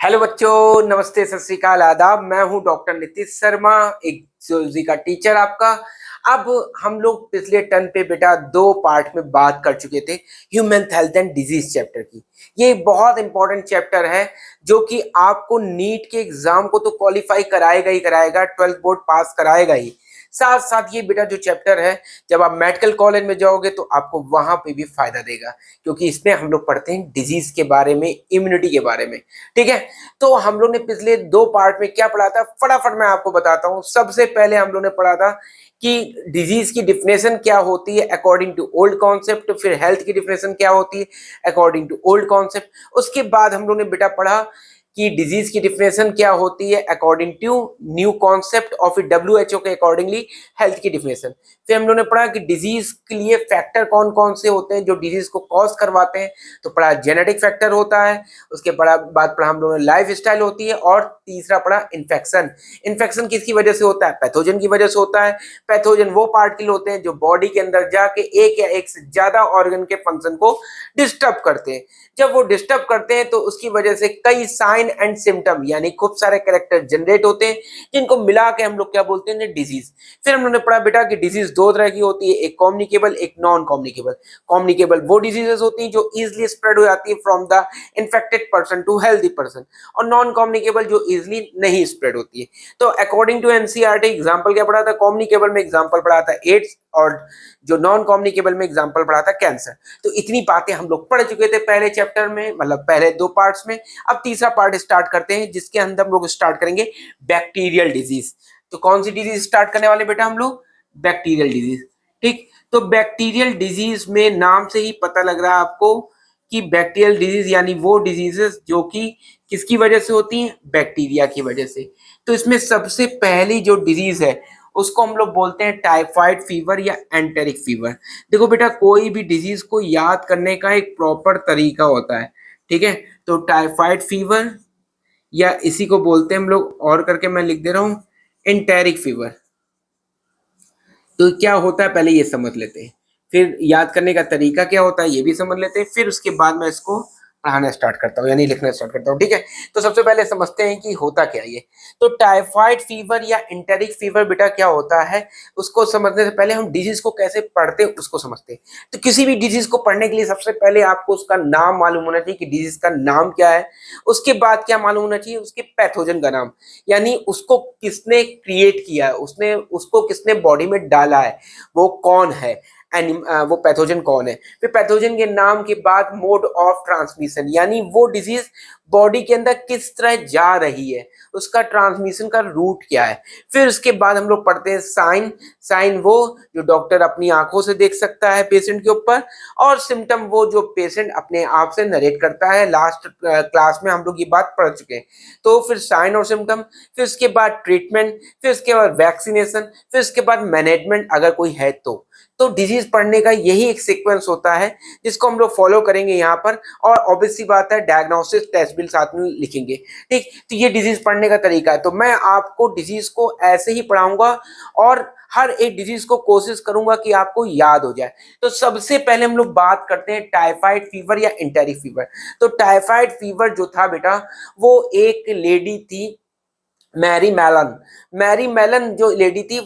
Hello बच्चों, नमस्ते, सत श्री अकाल, आदाब। मैं हूं डॉक्टर नीतीश शर्मा, एक जियोलॉजी का टीचर आपका। अब हम लोग पिछले टर्न पे बेटा दो पार्ट में बात कर चुके थे human health and disease chapter की। ये बहुत इंपॉर्टेंट चैप्टर है जो कि आपको नीट के एग्जाम को तो क्वालिफाई कराएगा ही कराएगा, 12th बोर्ड पास कराएगा ही। साथ साथ ये बेटा जो चैप्टर है, जब आप मेडिकल कॉलेज में जाओगे तो आपको वहां पे भी फायदा देगा, क्योंकि इसमें हम लोग पढ़ते हैं डिजीज के बारे में, इम्यूनिटी के बारे में। ठीक है, तो हम लोग ने पिछले दो पार्ट में क्या पढ़ा था, फटाफट मैं आपको बताता हूं। सबसे पहले हम लोग ने पढ़ा था कि डिजीज की डिफिनेशन क्या होती है अकॉर्डिंग टू ओल्ड कॉन्सेप्ट, फिर हेल्थ की डिफिनेशन क्या होती है अकॉर्डिंग टू ओल्ड कॉन्सेप्ट। उसके बाद हम लोग ने बेटा पढ़ा कि डिजीज की डिफिनेशन क्या होती है अकॉर्डिंग टू न्यू कॉन्सेप्ट और फिर WHO के अकॉर्डिंगली हेल्थ की डिफिनेशन। फिर हम लोगों ने पढ़ा कि डिजीज के लिए फैक्टर कौन कौन से होते हैं जो डिजीज को कॉज करवाते हैं। तो पढ़ा जेनेटिक फैक्टर होता है, उसके बाद पढ़ा हम लोगों ने लाइफ स्टाइल होती है, और तीसरा पढ़ा इन्फेक्शन। इन्फेक्शन किसकी वजह से होता है? पैथोजन की वजह से होता है। पैथोजन वो पार्टिकल होते हैं जो बॉडी के अंदर जाके एक या एक से ज्यादा ऑर्गन के फंक्शन को डिस्टर्ब करते हैं। जब वो डिस्टर्ब करते हैं तो उसकी वजह से कई साइन एंड सिम्टम यानी खूब सारे कैरेक्टर जनरेट होते हैं, जिनको मिला के हम लोग क्या बोलते हैं? डिजीज। फिर हमने पढ़ा बेटा कि डिजीज दो तरह की होती है, एक कम्युनिकेबल, एक नॉन कम्युनिकेबल। कम्युनिकेबल वो डिजीजेस होती हैं जो इजिली स्प्रेड हो जाती है from the infected person to healthy person, और नॉन कम्युनिकेबल जो इजिली नहीं स्प्रेड होती है। तो अकॉर्डिंग टू एनसीईआरटी एग्जांपल क्या पढ़ा था? कम्युनिकेबल में एग्जांपल पढ़ा था एड्स, और जो नॉन कम्युनिकेबल में एग्जांपल पढ़ा था कैंसर। तो इतनी बातें हम लोग पढ़ चुके थे पहले चैप्टर में, मतलब पहले दो पार्ट्स में। अब तीसरा पार्ट स्टार्ट करते हैं, जिसके अंदर हम लोग स्टार्ट करेंगे बैक्टीरियल डिजीज। तो कौन सी डिजीज स्टार्ट करने वाले बेटा हम लोग? Bacterial disease. ठीक, तो बैक्टीरियल डिजीज में नाम से ही पता लग रहा है आपको कि बैक्टीरियल डिजीज यानी वो डिजीजेस जो कि किसकी वजह से होती हैं? बैक्टीरिया की वजह से। तो इसमें सबसे पहली जो डिजीज है उसको हम लोग बोलते हैं टाइफाइड फीवर या एंटेरिक फीवर। देखो बेटा, कोई भी डिजीज को याद करने का एक प्रॉपर तरीका होता है। ठीक है, तो टाइफाइड फीवर, या इसी को बोलते हैं हम लोग, और करके मैं लिख दे रहा हूं, एंटेरिक फीवर। तो क्या होता है पहले ये समझ लेते हैं, फिर याद करने का तरीका क्या होता है ये भी समझ लेते हैं, फिर उसके बाद मैं इसको पढ़ाना स्टार्ट करता हूँ यानी लिखना स्टार्ट करता हूँ। ठीक है, तो सबसे पहले समझते हैं कि होता क्या ये। तो टाइफाइड फीवर या एंटेरिक फीवर बेटा क्या होता है, उसको समझने से पहले हम डिजीज को कैसे पढ़ते हैं उसको समझते हैं। तो किसी भी डिजीज को पढ़ने के लिए सबसे पहले आपको उसका नाम मालूम होना चाहिए कि डिजीज का नाम क्या है। उसके बाद क्या मालूम होना चाहिए? उसके पैथोजन का नाम, यानी उसको किसने क्रिएट किया है, उसने उसको किसने बॉडी में डाला है, वो कौन है, वो पैथोजन कौन है। फिर पैथोजन के नाम के बाद मोड ऑफ ट्रांसमिशन, यानी वो डिजीज बॉडी के अंदर किस तरह जा रही है, उसका ट्रांसमिशन का रूट क्या है। फिर उसके बाद हम लोग पढ़ते हैं साइन। साइन वो जो डॉक्टर अपनी आंखों से देख सकता है पेशेंट के ऊपर, और सिम्टम वो जो पेशेंट अपने आप से नरेट करता है। लास्ट क्लास में हम लोग ये बात पढ़ चुके हैं। तो फिर साइन और सिम्टम, फिर उसके बाद ट्रीटमेंट, फिर उसके बाद वैक्सीनेशन, फिर उसके बाद मैनेजमेंट अगर कोई है तो डिजीज पढ़ने का यही एक सीक्वेंस होता है जिसको हम लोग फॉलो करेंगे यहाँ पर। और ऑब्वियस सी बात है डायग्नोसिस टेस्ट भी साथ में लिखेंगे। ठीक, तो ये डिजीज पढ़ने का तरीका है। तो मैं आपको डिजीज को ऐसे ही पढ़ाऊंगा और हर एक डिजीज को कोशिश करूंगा कि आपको याद हो जाए। तो सबसे पहले हम लोग बात करते हैं टाइफाइड फीवर या एंटेरिक फीवर। तो टाइफाइड फीवर जो था बेटा, वो एक लेडी थी, मैरी मैलन। मैरी मैलन जो लेडी थी,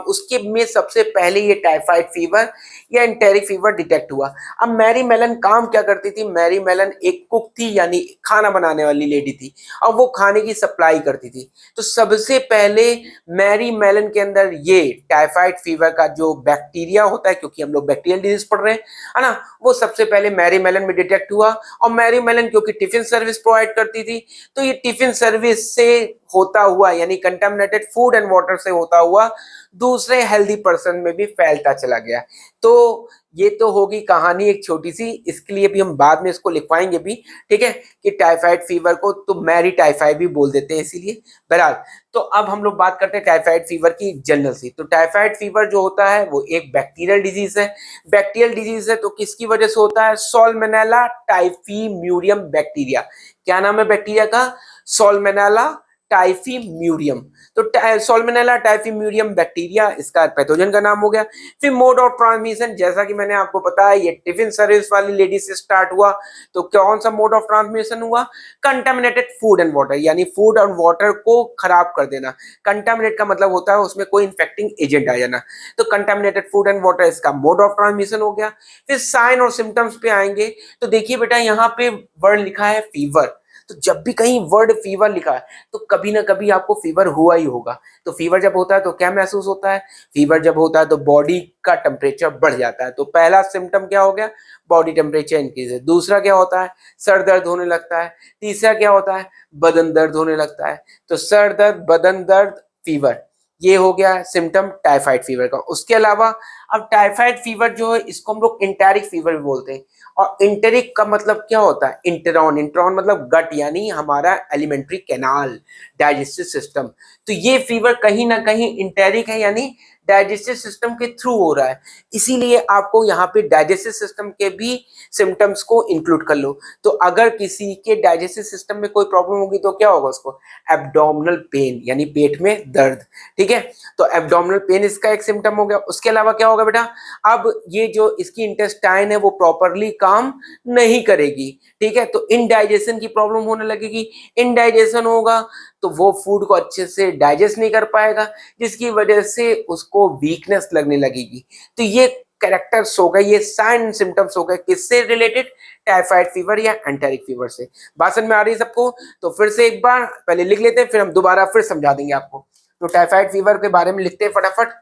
उसके में सबसे पहले ये टाइफाइड फीवर या एंटेरिक फीवर डिटेक्ट हुआ। अब मैरी मैलन काम क्या करती थी? मैरी मैलन एक कुक थी, यानी खाना बनाने वाली लेडी थी, और वो खाने की सप्लाई करती थी। तो सबसे पहले मैरी मैलन के अंदर ये टाइफाइड फीवर का जो बैक्टीरिया होता है, क्योंकि हम लोग बैक्टीरियल डिजीज पढ़ रहे हैं, है ना, वो सबसे पहले मैरी मैलन में डिटेक्ट हुआ। और मैरी मैलन क्योंकि टिफिन सर्विस प्रोवाइड करती थी, तो ये टिफिन सर्विस से होता हुआ, यानी कंटामिनेटेड फूड एंड वाटर से होता हुआ दूसरे हेल्दी पर्सन में भी फैलता चला गया। तो ये तो होगी कहानी एक छोटी सी, इसके लिए भी हम बाद में इसको लिखवाएंगे भी। ठीक है, कि टाइफाइड फीवर को तो मैरी टाइफाइड भी बोल देते हैं इसीलिए। बहरहाल, तो अब हम लोग बात करते हैं टाइफाइड फीवर की जनरल सी। तो टाइफाइड फीवर जो होता है वो एक बैक्टीरियल डिजीज है। बैक्टीरियल डिजीज है तो किसकी वजह से होता है? सॉल्मोनेला टाइफीम्यूरियम बैक्टीरिया। क्या नाम है बैक्टीरिया का? सॉल्मोनेला टाइफीम्यूरियम। तो सॉल्मोनेला टाइफीम्यूरियम बैक्टीरिया इसका पैथोजन का नाम हो गया। फिर मोड ऑफ ट्रांसमिशन, जैसा कि मैंने आपको बताया ये टिफिन सर्विस वाली लेडी से स्टार्ट हुआ, तो कौन सा मोड ऑफ ट्रांसमिशन हुआ? कंटामिनेटेड फूड एंड वाटर, यानी फूड और वाटर को खराब कर देना। कंटामिनेट का मतलब होता है उसमें कोई इन्फेक्टिंग एजेंट आ जाना, तो कंटामिनेटेड फूड एंड वाटर इसका मोड ऑफ ट्रांसमिशन हो गया। फिर साइन और सिम्टम्स पे आएंगे, तो देखिए बेटा यहाँ पे वर्ड लिखा है फीवर, तो जब भी कहीं वर्ड फीवर लिखा है तो कभी ना कभी आपको फीवर हुआ ही होगा। तो फीवर जब होता है तो क्या महसूस होता है? फीवर जब होता है तो बॉडी का टेम्परेचर बढ़ जाता है। तो पहला सिम्टम क्या हो गया? बॉडी टेम्परेचर इंक्रीज है। दूसरा क्या होता है? सर दर्द होने लगता है। तीसरा क्या होता है? बदन दर्द होने लगता है। तो सर दर्द, बदन दर्द, फीवर, ये हो गया सिम्टम टाइफाइड फीवर का। उसके अलावा अब टाइफाइड फीवर जो है इसको हम लोग इंटेरिक फीवर भी बोलते हैं। और इंटेरिक का मतलब क्या होता है? इंटेरॉन, इंटेरॉन मतलब गट, यानी हमारा एलिमेंट्री कैनाल, डाइजेस्टिव सिस्टम। तो ये फीवर कहीं ना कहीं इंटेरिक है, यानी डाइजेस्टिव सिस्टम के थ्रू हो रहा है। इसीलिए आपको यहाँ पे डाइजेस्टिव सिस्टम के भी सिम्टम्स को इंक्लूड कर लो। तो अगर किसी के डाइजेस्टिव सिस्टम में कोई प्रॉब्लम होगी तो क्या होगा उसको? एब्डोमिनल पेन, यानी पेट में दर्द। ठीक है, तो एब्डोमिनल पेन इसका एक सिम्टम हो गया। उसके अलावा क्या होगा बेटा? अब ये जो इसकी इंटेस्टाइन है वो प्रॉपरली काम नहीं करेगी। ठीक है, तो इनडाइजेशन की प्रॉब्लम होने लगेगी। इनडाइजेशन होगा तो वो फूड को अच्छे से डाइजेस्ट नहीं कर पाएगा, जिसकी वजह से उसको वीकनेस लगने लगेगी। तो ये कैरेक्टर्स हो गए, ये साइन सिम्टम्स हो गए, किससे रिलेटेड? टाइफाइड फीवर या एंटेरिक फीवर से। बात समझ में आ रही है सबको? तो फिर से एक बार पहले लिख लेते हैं, फिर हम दोबारा फिर समझा देंगे आपको। तो टाइफाइड फीवर के बारे में लिखते हैं फटाफट।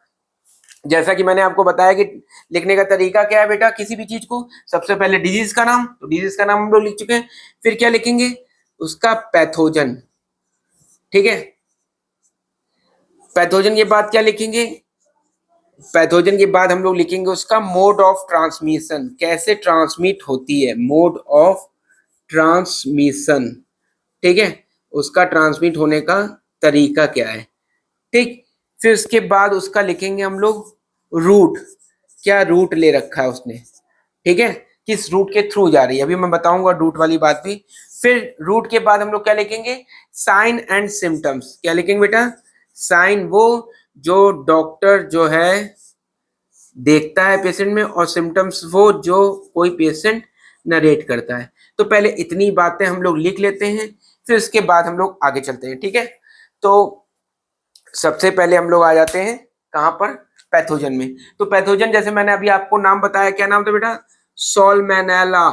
जैसा कि मैंने आपको बताया कि लिखने का तरीका क्या है बेटा, किसी भी चीज को सबसे पहले डिजीज का नाम, तो डिजीज का नाम हम लोग लिख चुके हैं। फिर क्या लिखेंगे? उसका पैथोजन। ठीक है, पैथोजन के बाद क्या लिखेंगे? पैथोजन के बाद हम लोग लिखेंगे उसका मोड ऑफ ट्रांसमिशन, कैसे ट्रांसमिट होती है, मोड ऑफ ट्रांसमिशन। ठीक है, उसका ट्रांसमिट होने का तरीका क्या है। ठीक, फिर उसके बाद उसका लिखेंगे हम लोग रूट, क्या रूट ले रखा है उसने। ठीक है, किस रूट के थ्रू जा रही है, अभी मैं बताऊंगा रूट वाली बात भी। फिर रूट के बाद हम लोग क्या लिखेंगे? Sign and symptoms. क्या लिखेंगे बेटा? साइन वो जो डॉक्टर जो है देखता है पेशेंट में, और सिम्टम्स वो जो कोई पेशेंट नरेट करता है। तो पहले इतनी बातें हम लोग लिख लेते हैं, फिर उसके बाद हम लोग आगे चलते हैं। ठीक है, तो सबसे पहले हम लोग आ जाते हैं कहां पर? पैथोजन में। तो पैथोजन जैसे मैंने अभी आपको नाम बताया, क्या नाम था बेटा? सॉल्मोनेला,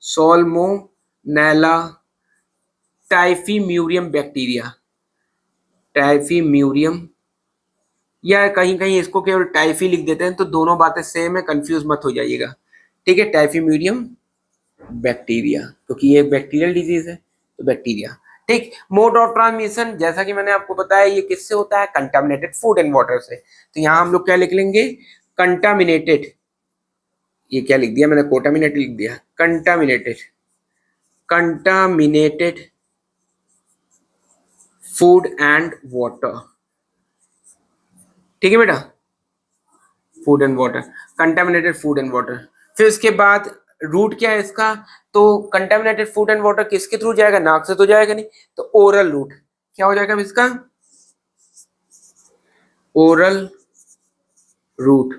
सॉल्मोनेला टाइफीम्यूरियम बैक्टीरिया, टाइफीम्यूरियम, या कहीं कहीं इसको केवल टाइफी लिख देते हैं, तो दोनों बातें सेम है, कंफ्यूज मत हो जाइएगा। ठीक है, टाइफीम्यूरियम बैक्टीरिया, क्योंकि ये बैक्टीरियल डिजीज है, तो बैक्टीरिया। ठीक, मोड ऑफ ट्रांसमिशन जैसा कि मैंने आपको बताया ये किससे होता है? कंटामिनेटेड फूड एंड वाटर से। तो यहां हम लोग क्या लिख लेंगे? कंटामिनेटेड, ये क्या लिख दिया मैंने? कोटामिनेटेड लिख दिया। Contaminated, contaminated food and water. ठीक है बेटा, food and water, contaminated food and water. फिर उसके बाद रूट क्या है इसका? तो कंटामिनेटेड फूड एंड वाटर किसके थ्रू जाएगा? नाक से तो जाएगा नहीं, तो ओरल रूट। क्या हो जाएगा इसका? Oral route.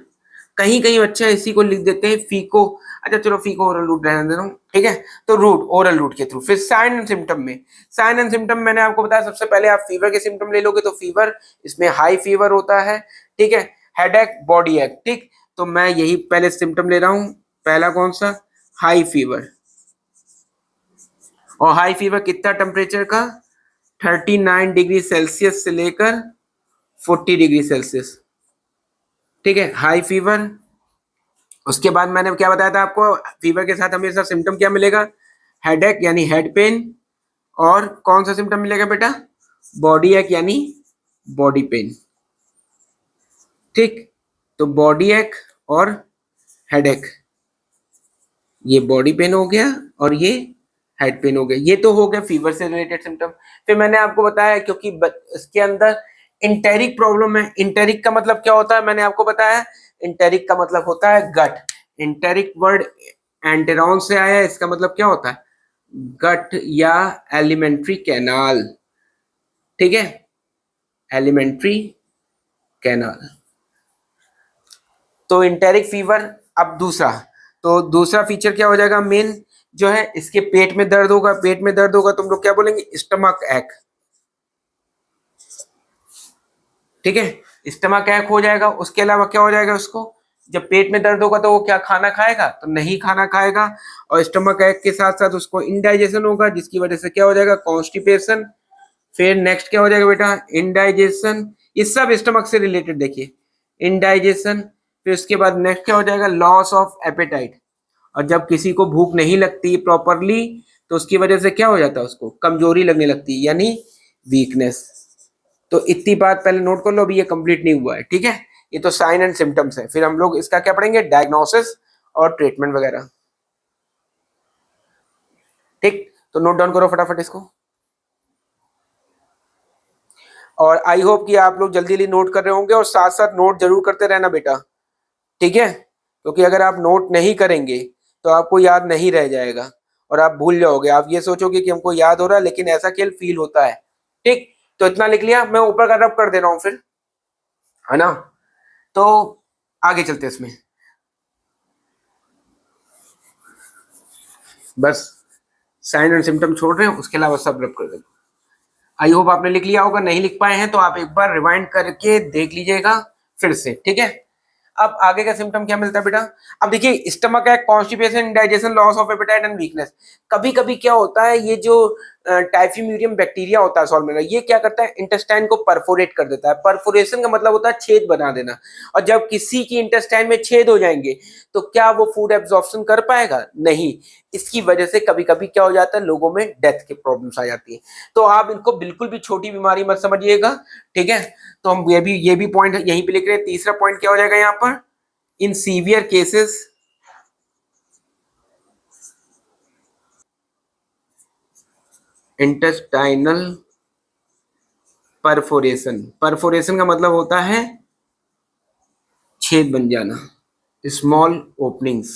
कहीं कहीं बच्चा इसी को लिख देते हैं फीको, अच्छा चलो फीको ओरल रूट रहने दे रहा हूं। ठीक है, तो रूट, ओरल रूट के थ्रू। फिर साइन एंड सिम्टम में, साइन एंड सिम्टम मैंने आपको बताया सबसे पहले आप फीवर के सिम्टम ले लोगे, तो फीवर इसमें हाई फीवर होता है। ठीक है, हेडेक, बॉडी एक। ठीक, तो मैं यही पहले सिम्टम ले रहा हूं। पहला कौन सा? High fever. और हाई फीवर कितना टेम्परेचर का? 39 डिग्री सेल्सियस से लेकर 40 डिग्री सेल्सियस। ठीक है, हाई फीवर। उसके बाद मैंने क्या बताया था आपको? फीवर के साथ हमेशा सिम्टम क्या मिलेगा? हेडेक यानी हेड पेन। और कौन सा सिम्टम मिलेगा बेटा? बॉडी एक यानी बॉडी पेन। ठीक, तो बॉडी एक और हेडेक, ये बॉडी पेन हो गया और ये हेड पेन हो गया। ये तो हो गया फीवर से रिलेटेड सिम्टम। फिर मैंने आपको बताया क्योंकि इसके अंदर इंटेरिक प्रॉब्लम है। इंटेरिक का मतलब क्या होता है मैंने आपको बताया? इंटेरिक का मतलब होता है गट। इंटेरिक वर्ड एंटेरॉन से आया है, इसका मतलब क्या होता है? गट या एलिमेंट्री कैनाल। ठीक है, एलिमेंट्री कैनाल। तो इंटेरिक फीवर। अब दूसरा, तो दूसरा फीचर क्या हो जाएगा मेन, जो है इसके पेट में दर्द होगा। पेट में दर्द होगा तुम लोग क्या बोलेंगे, स्टमक एक। ठीक है, स्टमक एक हो जाएगा। उसके अलावा क्या हो जाएगा उसको, जब पेट में दर्द होगा तो वो क्या खाना खाएगा, तो नहीं खाना खाएगा। और स्टमक एक के साथ साथ उसको इनडाइजेशन होगा, जिसकी वजह से क्या हो जाएगा, कॉन्स्टिपेशन। फिर नेक्स्ट क्या हो जाएगा बेटा, इनडाइजेशन। ये सब स्टमक से रिलेटेड देखिए, इनडाइजेशन। फिर उसके बाद नेक्स्ट क्या हो जाएगा, लॉस ऑफ एपेटाइट। और जब किसी को भूख नहीं लगती प्रॉपरली तो उसकी वजह से क्या हो जाता है, उसको कमजोरी लगने लगती है, यानी वीकनेस। तो इतनी बात पहले नोट कर लो, अभी ये कंप्लीट नहीं हुआ है। ठीक है, ये तो साइन एंड सिम्टम्स है। फिर हम लोग इसका क्या पढ़ेंगे, डायग्नोसिस और ट्रीटमेंट वगैरह। ठीक, तो नोट डाउन करो फटाफट इसको। और आई होप कि आप लोग जल्दी जल्दी नोट कर रहे होंगे, और साथ साथ नोट जरूर करते रहना बेटा। ठीक है, क्योंकि अगर आप नोट नहीं करेंगे तो आपको याद नहीं रह जाएगा और आप भूल जाओगे। आप ये सोचोगे कि हमको याद हो रहा है, लेकिन ऐसा केवल फील होता है। ठीक, तो इतना लिख लिया, मैं ऊपर का रब कर दे रहा हूँ फिर, है ना। तो आगे चलते हैं इसमें, बस साइन एंड सिम्टम छोड़ रहे हैं, उसके अलावा सब रब कर देंगे। आई होप आपने लिख लिया होगा, नहीं लिख पाए हैं तो आप एक बार रिवाइंड करके देख लीजिएगा फिर से। ठीक है, अब आगे का सिम्टम क्या मिलता है बेटा। अब देखिए, स्टमक है, constipation, indigestion, loss of appetite and weakness. कभी कभी क्या होता है, ये जो टाइफीम्यूरियम बैक्टीरिया होता है सॉल्मोनेला, ये क्या करता है, इंटेस्टाइन को परफोरेट कर देता है। परफोरेशन का मतलब होता है छेद बना देना। और जब किसी की इंटेस्टाइन में छेद हो जाएंगे तो क्या वो फूड एब्जॉर्प्शन कर पाएगा, नहीं। इसकी वजह से कभी कभी क्या हो जाता है, लोगों में डेथ की प्रॉब्लम्स आ जाती है। तो आप इनको बिल्कुल भी छोटी बीमारी मत समझिएगा। ठीक है, तो हम ये भी पॉइंट यहीं पे लिख रहे हैं। तीसरा पॉइंट क्या हो जाएगा यहाँ पर, in severe cases intestinal perforation. Perforation का मतलब होता है छेद बन जाना, स्मॉल ओपनिंग्स।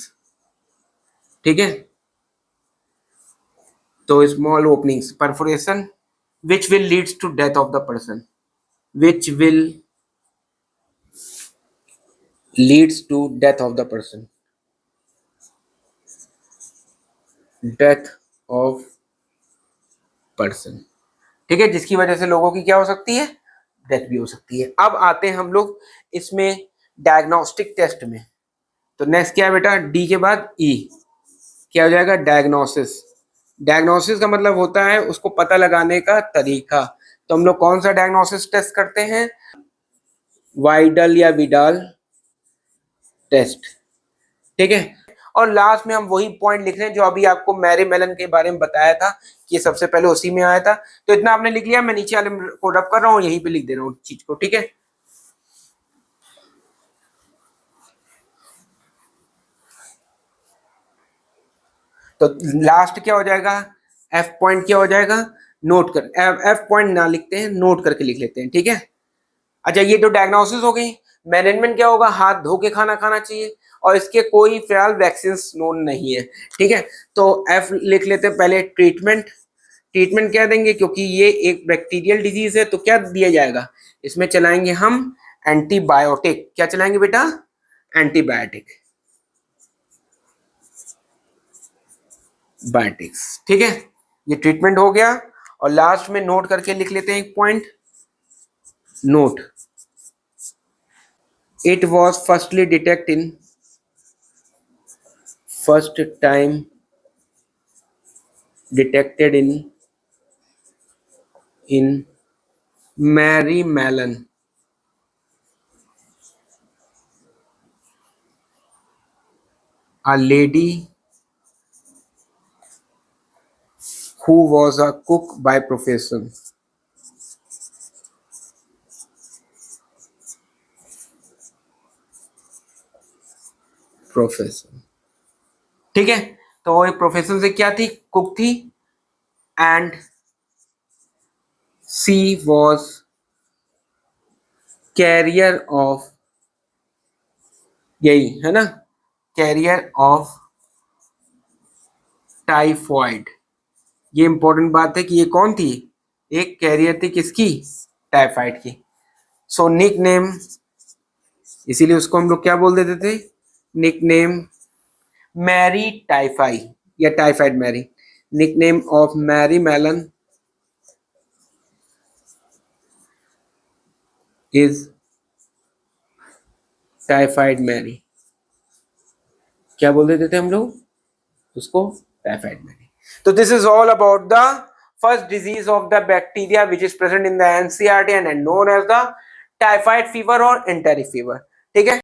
ठीक है, तो small openings, perforation which will leads to death of the person, which will leads to death of the person, death of person. ठीक है, जिसकी वजह से लोगों की क्या हो सकती है, डेथ भी हो सकती है। अब आते हैं हम लोग इसमें डायग्नोस्टिक टेस्ट में। तो नेक्स्ट क्या है बेटा, डी के बाद ई, क्या हो जाएगा, डायग्नोसिस। डायग्नोसिस का मतलब होता है उसको पता लगाने का तरीका। तो हम लोग कौन सा डायग्नोसिस टेस्ट करते हैं, वाइडल या विडाल टेस्ट। ठीक है, और लास्ट में हम वही पॉइंट लिख रहे हैं जो अभी आपको मैरी मेलन के बारे में बताया था, कि सबसे पहले उसी में आया था। तो इतना आपने लिख लिया, मैं नीचे वाले को रब कर रहा हूँ, यहीं पे लिख दे रहा हूँ चीज को। ठीक है, तो लास्ट क्या हो जाएगा, एफ पॉइंट क्या हो जाएगा, नोट कर। एफ पॉइंट ना लिखते हैं, नोट करके लिख लेते हैं। ठीक है, अच्छा ये तो डायग्नोसिस हो गई। मैनेजमेंट क्या होगा, हाथ धो के खाना खाना चाहिए, और इसके कोई फिलहाल वैक्सीन नोन नहीं है। ठीक है, तो एफ लिख लेते हैं पहले, ट्रीटमेंट। ट्रीटमेंट क्या देंगे, क्योंकि ये एक बैक्टीरियल डिजीज है तो क्या दिया जाएगा, इसमें चलाएंगे हम एंटीबायोटिक। क्या चलाएंगे बेटा, एंटीबायोटिक, बायोटिक्स। ठीक है, ये ट्रीटमेंट हो गया। और लास्ट में नोट करके लिख लेते हैं एक point, note, it was firstly detect in, first time detected in Mary Mallon, a lady who was a cook by profession. Profession. ठीक है, तो वो एक प्रोफेशन से क्या थी, कुक थी। And she was carrier of, यही है ना, कैरियर ऑफ टाइफॉइड। ये इंपॉर्टेंट बात है कि ये कौन थी, एक कैरियर थी किसकी, टाइफाइड की। सो निक नेम, इसीलिए उसको हम लोग क्या बोल देते थे, निक नेम मैरी टाइफाई या typhoid Mary. Nick name of Mary Mallon is typhoid Mary. क्या बोल देते थे हम लोग उसको, टाइफाइड मैरी। तो this is all about the first disease of the bacteria which is present in the NCERT and known as the typhoid fever और enteric fever. ठीक है।